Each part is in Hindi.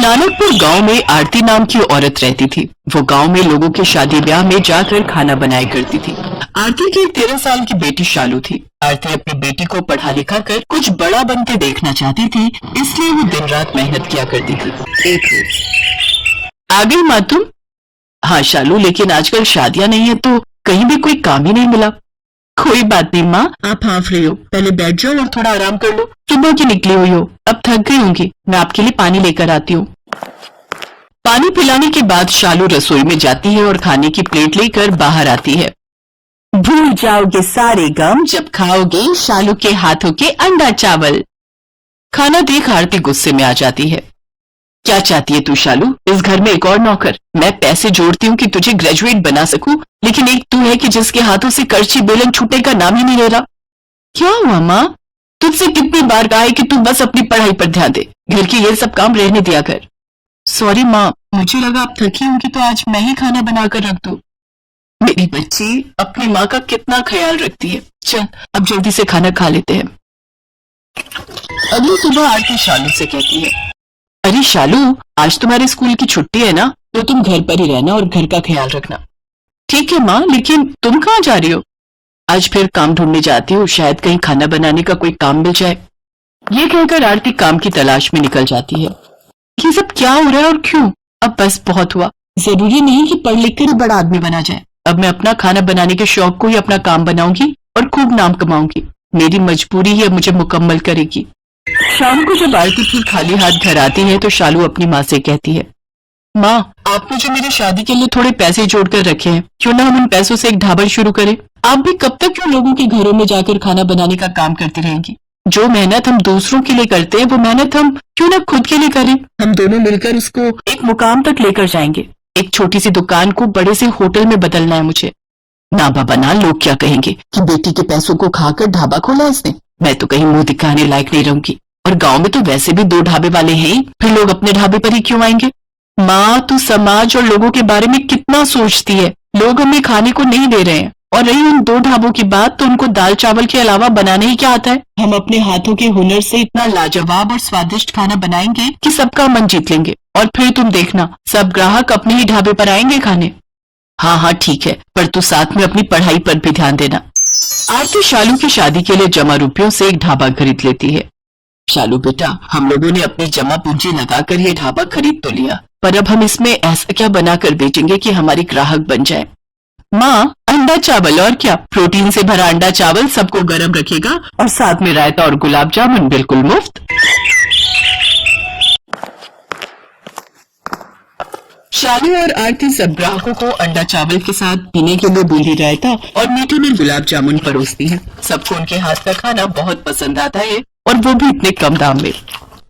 नानकपुर गांव में आरती नाम की औरत रहती थी। वो गांव में लोगों के शादी ब्याह में जाकर खाना बनाया करती थी। आरती की 13 साल की बेटी शालू थी। आरती अपनी बेटी को पढ़ा लिखा कर कुछ बड़ा बनके देखना चाहती थी, इसलिए वो दिन रात मेहनत किया करती थी। एक रोज आ गई माँ तुम? हाँ शालू, लेकिन आजकल शादियां नहीं है तो कहीं भी कोई काम ही नहीं मिला। कोई बात नहीं माँ, आप हाफ रही हो, पहले बैठ जाओ और थोड़ा आराम कर लो। सुबह की निकली हुई हो, अब थक गई होंगी, मैं आपके लिए पानी लेकर आती हूँ। पानी पिलाने के बाद शालू रसोई में जाती है और खाने की प्लेट लेकर बाहर आती है। भूल जाओगे सारे गम जब खाओगे शालू के हाथों के अंडा चावल। खाना देख आरती गुस्से में आ जाती है। क्या चाहती है तू शालू? इस घर में एक और नौकर? मैं पैसे जोड़ती हूँ कि तुझे ग्रेजुएट बना सकूं, लेकिन एक तू है कि जिसके हाथों से करछी बेलन छूटने का नाम ही नहीं ले रहा। क्या हुआ माँ? तुझसे कितनी बार कहा है कि तू बस अपनी पढ़ाई पर ध्यान दे, घर के ये सब काम रहने दिया कर। सॉरी माँ, मुझे लगा आप थकी होंगी तो आज मैं ही खाना बनाकर रख दूं। मेरी बच्ची अपनी माँ का कितना ख्याल रखती है। चल अब जल्दी से खाना खा लेते हैं। अगली सुबह आरती शालू से कहती है, अरे शालू, आज तुम्हारे स्कूल की छुट्टी है ना, तो तुम घर पर ही रहना और घर का ख्याल रखना। ठीक है माँ, लेकिन तुम कहाँ जा रही हो? आज फिर काम ढूंढने जाती हूँ, शायद कहीं खाना बनाने का कोई काम मिल जाए। ये कहकर आरती काम की तलाश में निकल जाती है। ये सब क्या हो रहा है और क्यों? अब बस बहुत हुआ। जरूरी नहीं कि पढ़ लिख कर ही बड़ा आदमी बना जाए। अब मैं अपना खाना बनाने के शौक को ही अपना काम बनाऊंगी और खूब नाम कमाऊंगी। मेरी मजबूरी ही मुझे मुकम्मल करेगी। शाम को जब आरती फिर खाली हाथ घर आती है तो शालू अपनी माँ से कहती है, माँ, आपने जो मेरी शादी के लिए थोड़े पैसे जोड़कर रखे हैं, क्यों ना हम उन पैसों से एक ढाबा शुरू करें? आप भी कब तक क्यों लोगों के घरों में जाकर खाना बनाने का काम करती रहेंगी? जो मेहनत हम दूसरों के लिए करते हैं वो मेहनत हम क्यों ना खुद के लिए करें? हम दोनों मिलकर उसको एक मुकाम तक लेकर जाएंगे। एक छोटी सी दुकान को बड़े से होटल में बदलना है मुझे। ना बाबा ना, लोग क्या कहेंगे कि बेटी के पैसों को खाकर ढाबा खोला इसने। मैं तो कहीं मुंह दिखाने लायक नहीं रहूंगी, और गांव में तो वैसे भी 2 ढाबे वाले हैं ही, फिर लोग अपने ढाबे पर ही क्यों आएंगे? माँ, तू समाज और लोगों के बारे में कितना सोचती है। लोग हमें खाने को नहीं दे रहे हैं, और रही उन 2 ढाबों की बात, तो उनको दाल चावल के अलावा बनाने ही क्या आता है? हम अपने हाथों के हुनर से इतना लाजवाब और स्वादिष्ट खाना बनाएंगे कि सबका मन जीत लेंगे, और फिर तुम देखना सब ग्राहक अपने ही ढाबे पर आएंगे खाने। हाँ हाँ ठीक है, पर तू साथ में अपनी पढ़ाई पर भी ध्यान देना। आरती शालू की शादी के लिए जमा रुपयों से एक ढाबा खरीद लेती है। शालू बेटा, हम लोगों ने अपनी जमा पूंजी लगाकर ये ढाबा खरीद तो लिया, पर अब हम इसमें ऐसा क्या बनाकर बेचेंगे कि हमारे ग्राहक बन जाए? माँ, अंडा चावल, और क्या? प्रोटीन से भरा अंडा चावल सबको गर्म रखेगा, और साथ में रायता और गुलाब जामुन बिल्कुल मुफ्त। शालू और आरती सब ग्राहकों को अंडा चावल के साथ पीने के लिए बूंदी रायता और मीठे में गुलाब जामुन परोसती हैं। सबको उनके हाथ का खाना बहुत पसंद आता है, और वो भी इतने कम दाम में।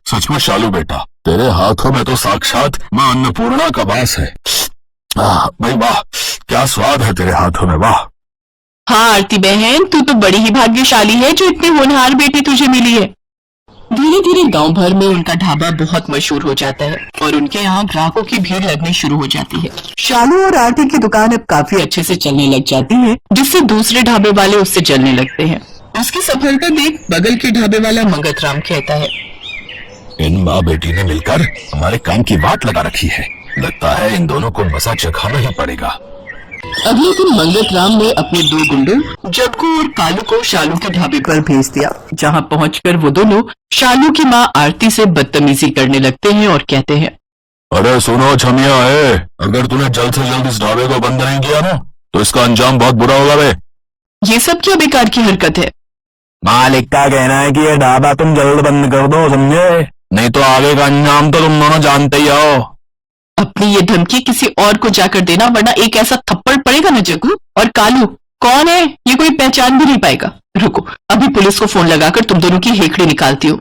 सच में शालू बेटा, तेरे हाथों में तो साक्षात माँ अन्नपूर्णा का वास है। भाई वाह, क्या स्वाद है तेरे हाथों में, वाह। हाँ आरती बहन, तू तो बड़ी ही भाग्यशाली है जो इतनी होनहार बेटी तुझे मिली है। धीरे धीरे गांव भर में उनका ढाबा बहुत मशहूर हो जाता है, और उनके यहाँ ग्राहकों की भीड़ लगनी शुरू हो जाती है। शालू और आरती की दुकान अब काफी अच्छे से चलने लग जाती है, जिससे दूसरे ढाबे वाले उससे जलने लगते हैं। उसकी सफलता देख बगल के ढाबे वाला मंगतराम कहता है, इन माँ बेटी ने मिलकर हमारे काम की बात लगा रखी है। लगता है इन दोनों को मजा चखाना ही पड़ेगा। अगले दिन मंगतराम ने अपने 2 गुंडों जग्गू और कालू को शालू के ढाबे पर भेज दिया, जहां पहुंचकर वो दोनों शालू की माँ आरती से बदतमीजी करने लगते हैं और कहते हैं, अरे सुनो छमिया है, अगर तूने जल्द से जल्द इस ढाबे को बंद नहीं किया ना तो इसका अंजाम बहुत बुरा होगा बे। ये सब क्या बेकार की हरकत है? मालिक का कहना है कि ये ढाबा तुम जल्द बंद कर दो, समझे? नहीं तो आगे का अंजाम तो तुम दोनों जानते ही हो। अपनी ये धमकी किसी और को जाकर देना, वरना एक ऐसा थप्पड़ पड़ेगा ना जग्गू। और कालू कौन है? ये कोई पहचान भी नहीं पाएगा। रुको, अभी पुलिस को फोन लगाकर तुम दोनों की हेकड़ी निकालती हूँ।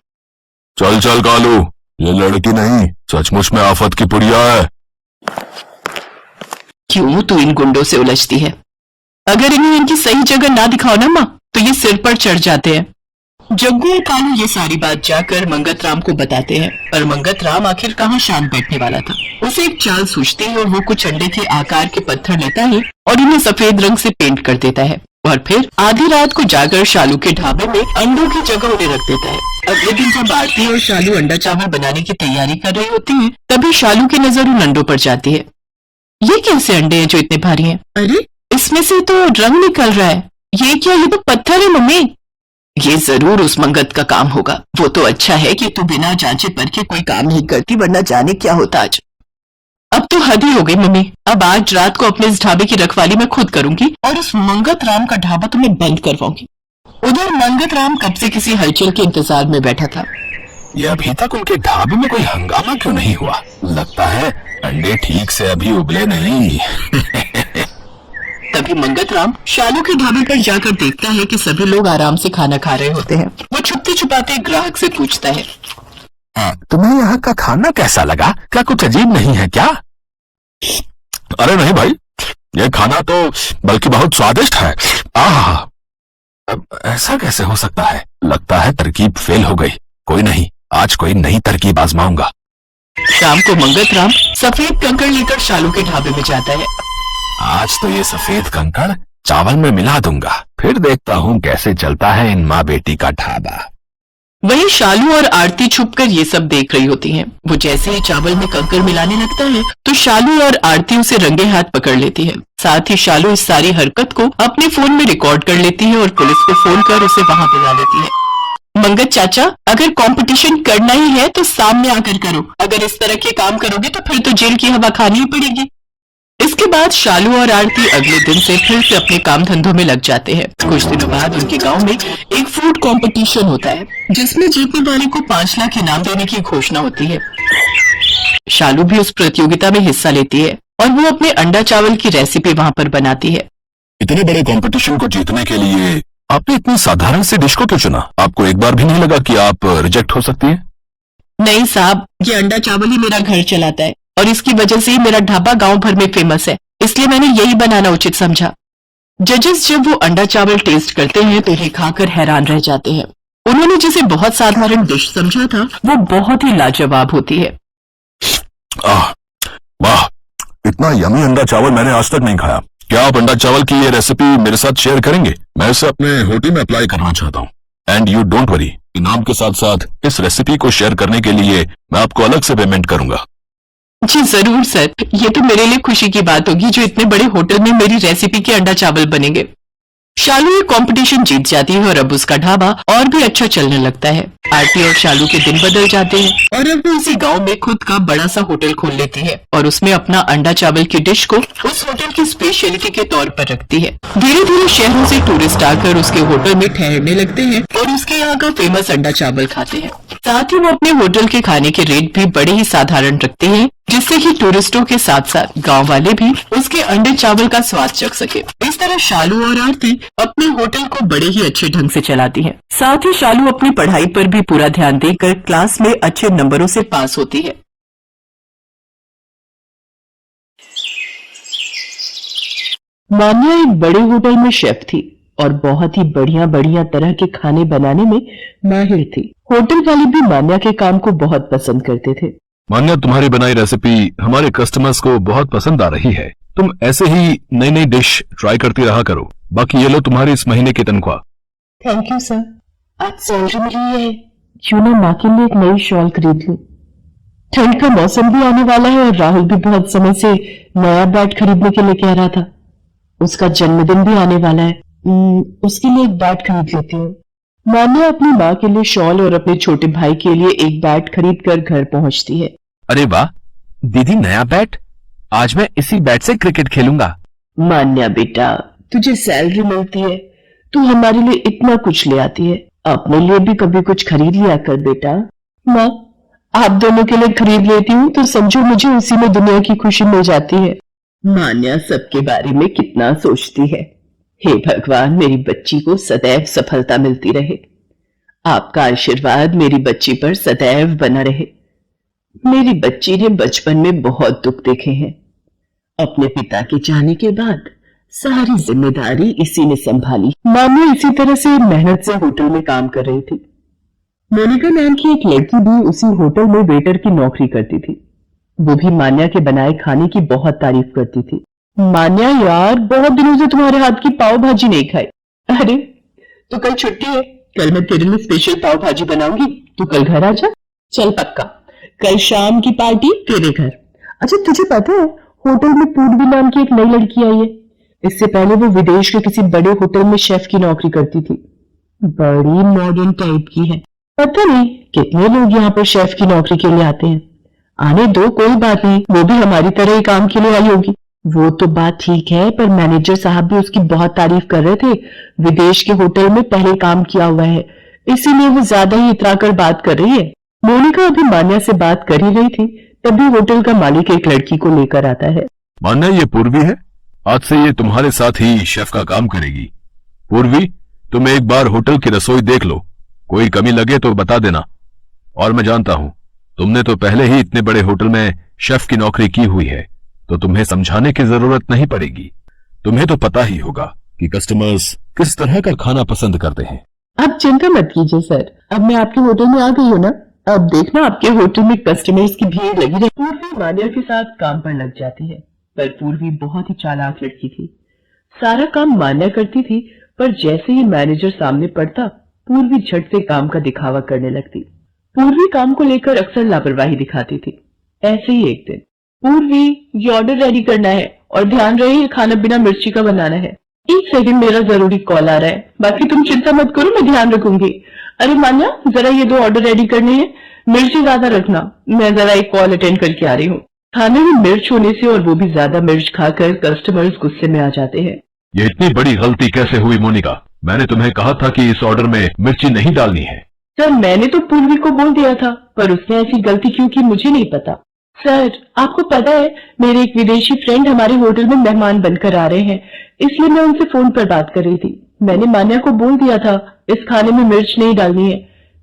चल चल कालू, ये लड़की नहीं सचमुच में आफत की पुड़िया है। क्यों तू इन गुंडों से उलझती है? अगर इन्हें इनकी सही जगह ना दिखाओ ना माँ, तो ये सिर पर चढ़ जाते हैं। जग्गू और कालू ये सारी बात जाकर मंगतराम को बताते हैं, पर मंगतराम आखिर कहाँ शांत बैठने वाला था। उसे एक चाल सूझती है और वो कुछ अंडे के आकार के पत्थर लेता है और इन्हें सफेद रंग से पेंट कर देता है। और फिर आधी रात को जाकर शालू के ढाबे में अंडों की जगह उन्हें रख देता है। अगले दिन जब आरती और शालू अंडा चावल बनाने की तैयारी कर रही होती हैं, तभी शालू की नजर उन अंडों पर जाती है। ये कैसे अंडे हैं जो इतने भारी हैं? अरे इसमें से तो रंग निकल रहा है। ये क्या? ये तो पत्थर है मम्मी। ये जरूर उस मंगत का काम होगा। वो तो अच्छा है कि तू बिना जांचे परखे कोई काम नहीं करती, वरना जाने क्या होता आज। अब तो हद ही हो गई मम्मी। अब आज रात को अपने इस ढाबे की रखवाली मैं खुद करूंगी और उस मंगत राम का ढाबा तो मैं बंद करवाऊंगी। उधर मंगत राम कब से किसी हलचल के इंतजार में बैठा था। ये अभी तक उनके ढाबे में कोई हंगामा क्यों नहीं हुआ? लगता है अंडे ठीक से अभी उबले नहीं। तभी मंगत राम शालू के ढाबे पर जाकर देखता है कि सभी लोग आराम से खाना खा रहे होते हैं। वो छुपते छुपाते ग्राहक से पूछता है, तुम्हें यहाँ का खाना कैसा लगा? क्या कुछ अजीब नहीं है क्या? अरे नहीं भाई, ये खाना तो बल्कि बहुत स्वादिष्ट है। आह, अब ऐसा कैसे हो सकता है? लगता है तरकीब फेल हो गई। कोई नहीं, आज कोई नई तरकीब आजमाऊंगा। शाम को मंगत राम सफेद कंकड़ लेकर शालू के ढाबे में जाता है। आज तो ये सफेद कंकड़ चावल में मिला दूंगा, फिर देखता हूँ कैसे चलता है इन माँ बेटी का ढाबा। वहीं शालू और आरती छुपकर ये सब देख रही होती हैं। वो जैसे ही चावल में कंकड़ मिलाने लगता है तो शालू और आरती उसे रंगे हाथ पकड़ लेती है। साथ ही शालू इस सारी हरकत को अपने फोन में रिकॉर्ड कर लेती है और पुलिस को फोन कर उसे वहां बुला लेती है। मंगत चाचा, अगर कंपटीशन करना ही है तो सामने आकर करो। अगर इस तरह के काम करोगे तो फिर तो जेल की हवा खानी ही पड़ेगी। इसके बाद शालू और आरती अगले दिन से फिर से अपने काम धंधों में लग जाते हैं। कुछ दिनों बाद उनके गांव में एक फूड कंपटीशन होता है, जिसमें जीतने वाले को 5 लाख इनाम देने की घोषणा होती है। शालू भी उस प्रतियोगिता में हिस्सा लेती है और वो अपने अंडा चावल की रेसिपी वहां पर बनाती है। इतने बड़े कंपटीशन को जीतने के लिए आपने इतनी साधारण सी डिश को क्यों चुना? आपको एक बार भी नहीं लगा कि आप रिजेक्ट हो सकती हैं? नहीं साहब, ये अंडा चावल ही मेरा घर चलाता है और इसकी वजह से ही मेरा ढाबा गांव भर में फेमस है, इसलिए मैंने यही बनाना उचित समझा। जजेस जब वो अंडा चावल टेस्ट करते हैं तो इन्हें खाकर हैरान रह जाते हैं। उन्होंने जिसे बहुत साधारण डिश समझा था वो बहुत ही लाजवाब होती है। वाह, इतना यमी अंडा चावल मैंने आज तक नहीं खाया। क्या आप अंडा चावल की ये रेसिपी मेरे साथ शेयर करेंगे? मैं इसे अपने होटल में अप्लाई करना चाहता हूँ। एंड यू डोंट वरी, इनाम के साथ साथ इस रेसिपी को शेयर करने के लिए मैं आपको अलग से पेमेंट करूंगा। जी जरूर सर, ये तो मेरे लिए खुशी की बात होगी जो इतने बड़े होटल में मेरी रेसिपी के अंडा चावल बनेंगे। शालू ये कंपटीशन जीत जाती है और अब उसका ढाबा और भी अच्छा चलने लगता है। आरती और शालू के दिन बदल जाते हैं और अब वो उसी गांव में खुद का बड़ा सा होटल खोल लेती है और उसमें अपना अंडा चावल की डिश को उस होटल की स्पेशलिटी के तौर पर रखती है। धीरे धीरे शहरों से टूरिस्ट आकर उसके होटल में ठहरने लगते हैं और उसके यहाँ का फेमस अंडा चावल खाते हैं। साथ ही वो अपने होटल के खाने के रेट भी बड़े ही साधारण रखते हैं, जिससे कि टूरिस्टों के साथ साथ गांव वाले भी उसके अंडे चावल का स्वाद चख सके। इस तरह शालू और आरती अपने होटल को बड़े ही अच्छे ढंग से चलाती हैं। साथ ही शालू अपनी पढ़ाई पर भी पूरा ध्यान देकर क्लास में अच्छे नंबरों से पास होती है। मान्या एक बड़े होटल में शेफ थी और बहुत ही बढ़िया बढ़िया तरह के खाने बनाने में माहिर थी। होटल वाले भी मान्या के काम को बहुत पसंद करते थे। मान्या, तुम्हारी बनाई रेसिपी हमारे कस्टमर्स को बहुत पसंद आ रही है। तुम ऐसे ही नई नई डिश ट्राई करती रहा करो। बाकी ये लो तुम्हारी इस महीने की तनख्वाह। Thank you sir. आज सैलरी मिली है, क्यों ना माँ के लिए एक नई शॉल खरीद लूं। ठंड का मौसम भी आने वाला है और राहुल भी बहुत समय से नया बैट खरीदने के लिए कह रहा था। उसका जन्मदिन भी आने वाला है, उसके लिए एक बैट खरीद लेती हूँ। मान्या अपनी माँ के लिए शॉल और अपने छोटे भाई के लिए एक बैट खरीद कर घर पहुंचती है। अरे वाह दीदी, नया बैट! आज मैं इसी बैट से क्रिकेट खेलूंगा। मान्या बेटा, तुझे सैलरी मिलती है, तू हमारे लिए इतना कुछ ले आती है, अपने लिए भी कभी कुछ खरीद लिया कर बेटा। माँ, आप दोनों के लिए खरीद लेती हूँ तो समझो मुझे उसी में दुनिया की खुशी मिल जाती है। मान्या सबके बारे में कितना सोचती है। हे भगवान, मेरी बच्ची को सदैव सफलता मिलती रहे। आपका आशीर्वाद मेरी बच्ची पर सदैव बना रहे। मेरी बच्ची ने बचपन में बहुत दुख देखे हैं। अपने पिता के जाने के बाद सारी जिम्मेदारी इसी ने संभाली। मान्या इसी तरह से मेहनत से होटल में काम कर रही थी। मोनिका नाम की एक लड़की भी उसी होटल में वेटर की नौकरी करती थी। वो भी मान्या के बनाए खाने की बहुत तारीफ करती थी। मान्या यार, बहुत दिनों से तुम्हारे हाथ की पाव भाजी नहीं खाई। अरे तो कल छुट्टी है, कल मैं तेरे लिए स्पेशल पाव भाजी बनाऊंगी, तू कल घर आ जा। चल पक्का, कल शाम की पार्टी तेरे घर। अच्छा तुझे पता है, होटल में पूर्वी नाम की एक नई लड़की आई है। इससे पहले वो विदेश के किसी बड़े होटल में शेफ की नौकरी करती थी। बड़ी मॉडर्न टाइप की है। पता नहीं कितने लोग यहाँ पर शेफ की नौकरी के लिए आते हैं। आने दो, कोई बात नहीं, वो भी हमारी तरह ही काम के लिए आई होगी। वो तो बात ठीक है, पर मैनेजर साहब भी उसकी बहुत तारीफ कर रहे थे। विदेश के होटल में पहले काम किया हुआ है, इसीलिए वो ज्यादा ही इतराकर बात कर रही है। मोनिका अभी मान्या से बात कर ही रही थी, तभी होटल का मालिक एक लड़की को लेकर आता है। मान्या, ये पूर्वी है। आज से ये तुम्हारे साथ ही शेफ का काम करेगी। पूर्वी, तुम एक बार होटल की रसोई देख लो, कोई कमी लगे तो बता देना। और मैं जानता हूं तुमने तो पहले ही इतने बड़े होटल में शेफ की नौकरी की हुई है, तो तुम्हें समझाने की जरूरत नहीं पड़ेगी। तुम्हें तो पता ही होगा कि कस्टमर्स किस तरह का खाना पसंद करते हैं। आप चिंता मत कीजिए सर, अब मैं आपके होटल में आ गई हूँ ना, अब देखना आपके होटल में कस्टमर्स की भीड़ लगी रही। पूर्वी मान्या के साथ काम पर लग जाती है, पर पूर्वी बहुत ही चालाक लड़की थी। सारा काम मान्या करती थी, पर जैसे ही मैनेजर सामने पड़ता, पूर्वी झट से काम का दिखावा करने लगती। पूर्वी काम को लेकर अक्सर लापरवाही दिखाती थी। ऐसे ही एक दिन, पूर्वी ये ऑर्डर रेडी करना है और ध्यान रहे ये खाना बिना मिर्ची का बनाना है। एक सेकंड, मेरा जरूरी कॉल आ रहा है, बाकी तुम चिंता मत करो, मैं ध्यान रखूंगी। अरे मान्या, जरा ये 2 ऑर्डर रेडी करने हैं, मिर्ची ज्यादा रखना, मैं जरा एक कॉल अटेंड करके आ रही हूँ। खाने में मिर्च होने से और वो भी ज्यादा मिर्च खाकर कस्टमर्स गुस्से में आ जाते हैं। ये इतनी बड़ी गलती कैसे हुई मोनिका? मैंने तुम्हें कहा था कि इस ऑर्डर में मिर्ची नहीं डालनी है। सर मैंने तो पूर्वी को बोल दिया था, पर उसने ऐसी गलती क्यों की मुझे नहीं पता। सर आपको पता है, मेरे एक विदेशी फ्रेंड हमारे होटल में मेहमान बनकर आ रहे हैं, इसलिए मैं उनसे फोन पर बात कर रही थी। मैंने मान्या को बोल दिया था इस खाने में मिर्च नहीं डालनी है,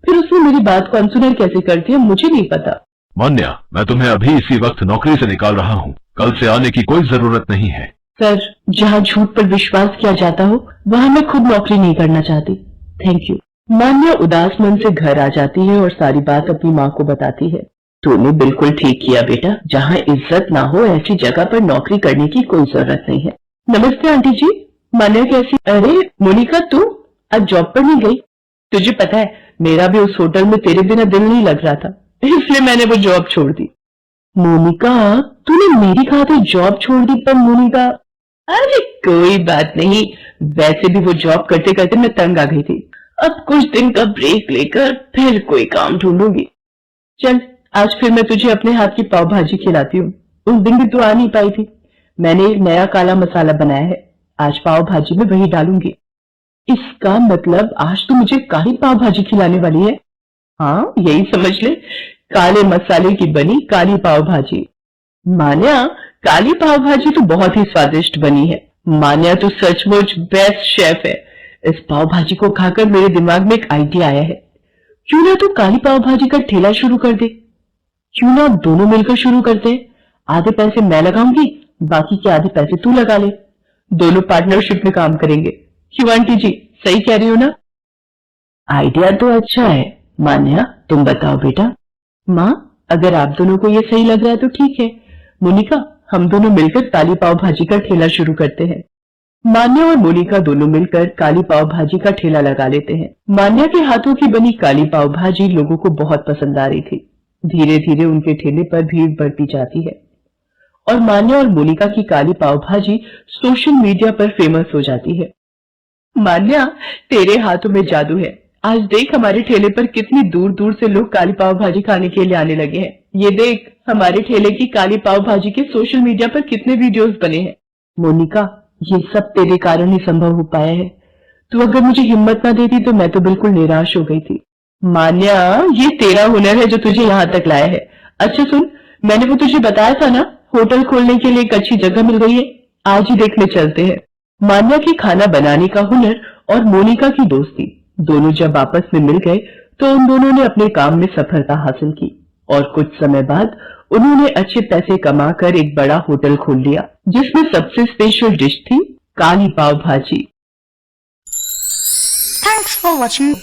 फिर उसने मेरी बात को अनसुना कैसे कर दिया मुझे नहीं पता। मान्या, मैं तुम्हें अभी इसी वक्त नौकरी से निकाल रहा हूँ, कल से आने की कोई जरूरत नहीं है। सर जहाँ झूठ पर विश्वास किया जाता हो, वहाँ मैं खुद नौकरी नहीं करना चाहती। Thank you. मान्या उदास मन से घर आ जाती है और सारी बात अपनी माँ को बताती है। तूने बिल्कुल ठीक किया बेटा, जहाँ इज्जत ना हो ऐसी जगह पर नौकरी करने की कोई जरूरत नहीं है। नमस्ते आंटी जी, मान्या कैसी? अरे मोनिका, तू आज जॉब पर नहीं गई? तुझे पता है मेरा भी उस होटल में तेरे बिना दिल नहीं लग रहा था, इसलिए मैंने वो जॉब छोड़ दी। मोनिका, तूने मेरी खातिर जॉब छोड़ दी? पर मोनिका, अरे कोई बात नहीं, वैसे भी वो जॉब करते करते मैं तंग आ गई थी। अब कुछ दिन का ब्रेक लेकर फिर कोई काम ढूंढूंगी। चल आज फिर मैं तुझे अपने हाथ की पाव भाजी खिलाती हूँ, उस दिन भी तू आ नहीं पाई थी। मैंने एक नया काला मसाला बनाया है, आज पाव भाजी में वही डालूंगी। इसका मतलब आज तू मुझे काली पाव भाजी खिलाने वाली है? हाँ यही समझ ले, काले मसाले की बनी काली पाव भाजी। मान्या, काली पाव भाजी तो बहुत ही स्वादिष्ट बनी है। मान्या तो सचमुच बेस्ट शेफ है। इस पाव भाजी को खाकर मेरे दिमाग में एक आइडिया आया है, क्यों ना तू काली पाव भाजी का ठेला शुरू कर दे। क्यों ना दोनों मिलकर शुरू करते, आधे पैसे मैं लगाऊंगी, बाकी के आधे पैसे तू लगा ले, दोनों पार्टनरशिप में काम करेंगे। क्यों आंटी जी, सही कह रही हो ना? आइडिया तो अच्छा है। मान्या तुम बताओ बेटा। माँ अगर आप दोनों को ये सही लग रहा है तो ठीक है। मोनिका, हम दोनों मिलकर काली पाव भाजी का ठेला शुरू करते हैं। मान्या और मोनिका दोनों मिलकर काली पाव भाजी का ठेला लगा लेते हैं। मान्या के हाथों की बनी काली पाव भाजी लोगों को बहुत पसंद आ रही थी। धीरे धीरे उनके ठेले पर भीड़ बढ़ती जाती है और मान्या और मोनिका की काली पाव भाजी सोशल मीडिया पर फेमस हो जाती है। मान्या, तेरे हाथों में जादू है, आज देख हमारे ठेले पर कितनी दूर दूर से लोग काली पाव भाजी खाने के लिए आने लगे हैं। ये देख हमारे ठेले की काली पाव भाजी के सोशल मीडिया पर कितने वीडियोस बने हैं। मोनिका, ये सब तेरे कारण ही संभव हो पाया है। तू अगर मुझे हिम्मत ना देती तो मैं तो बिल्कुल निराश हो गई थी। मान्या, ये तेरा हुनर है जो तुझे यहाँ तक लाया है। अच्छा सुन, मैंने वो तुझे बताया था ना, होटल खोलने के लिए एक अच्छी जगह मिल गई है, आज ही देखने चलते हैं। मान्या के खाना बनाने का हुनर और मोनिका की दोस्ती दोनों जब आपस में मिल गए तो उन दोनों ने अपने काम में सफलता हासिल की और कुछ समय बाद उन्होंने अच्छे पैसे कमाकर एक बड़ा होटल खोल लिया, जिसमें सबसे स्पेशल डिश थी काली पाव भाजी। Thanks for watching.